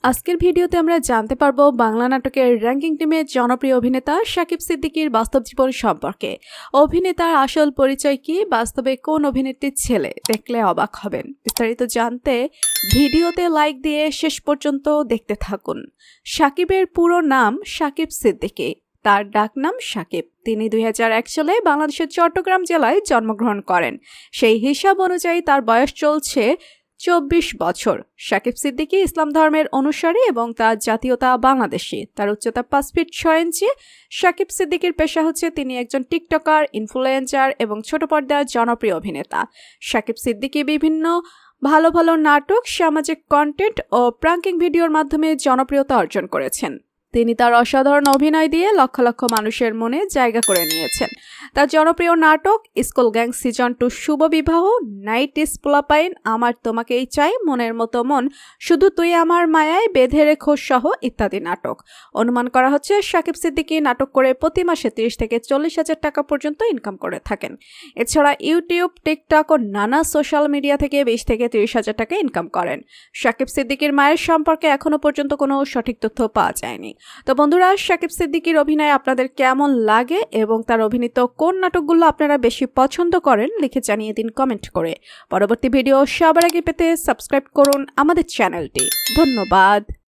আজকের ভিডিওতে আমরা জানতে পারবো বাংলা নাটকের র্যাঙ্কিং টিমের জনপ্রিয় অভিনেতা শাকিব সিদ্দিকীর বাস্তব জীবন সম্পর্কে। অভিনেতার আসল পরিচয় কি, বাস্তবে কোন অভিনেত্রীর ছেলে, দেখলে অবাক হবেন। বিস্তারিত জানতে ভিডিওতে লাইক দিয়ে শেষ পর্যন্ত দেখতে থাকুন। শাকিবের পুরো নাম শাকিব সিদ্দিকী, তার ডাকনাম শাকিব। তিনি 2001 সালে বাংলাদেশের চট্টগ্রাম জেলায় জন্মগ্রহণ করেন। সেই হিসাব অনুযায়ী তার বয়স চলছে 24 বছর। শাকিব সিদ্দিকী ইসলাম ধর্মের অনুসারী এবং তার জাতীয়তা বাংলাদেশি। তার উচ্চতা 5 ফিট 6 ইঞ্চি। শাকিব সিদ্দিকীর পেশা হচ্ছে তিনি একজন টিকটকার, ইনফ্লুয়েন্সার এবং ছোট পর্দার জনপ্রিয় অভিনেতা। শাকিব সিদ্দিকী বিভিন্ন ভালো ভালো নাটক, সামাজিক কন্টেন্ট ও প্রাঙ্কিং ভিডিওর মাধ্যমে জনপ্রিয়তা অর্জন করেছেন। তিনি তার অসাধারণ অভিনয় দিয়ে লক্ষ লক্ষ মানুষের মনে জায়গা করে নিয়েছেন। তার জনপ্রিয় নাটক স্কুল গ্যাং সিজন 2, শুভ বিবাহ, নাইট ইস পোলাপাইন, আমার তোমাকেই চাই, মনের মতো মন, শুধু তুই আমার মায়ায়, বেঁধে রেখো সহ ইত্যাদি নাটক। অনুমান করা হচ্ছে শাকিব সিদ্দিকী নাটক করে প্রতি মাসে 30 থেকে 40 হাজার টাকা পর্যন্ত ইনকাম করে থাকেন। এছাড়া ইউটিউব, টিকটক ও নানা সোশ্যাল মিডিয়া থেকে 20 থেকে 30 হাজার টাকা ইনকাম করেন। শাকিব সিদ্দিকীর মায়ের সম্পর্কে এখনো পর্যন্ত কোনো সঠিক তথ্য পাওয়া যায়নি। তো বন্ধুরা, শাকিব সিদ্দিকীর অভিনয় আপনাদের কেমন লাগে এবং তার অভিনীত কোন নাটকগুলো আপনারা বেশি পছন্দ করেন লিখে জানিয়ে দিন কমেন্ট করে। পরবর্তী ভিডিও সবার আগে পেতে সাবস্ক্রাইব করুন আমাদের চ্যানেলটি। ধন্যবাদ।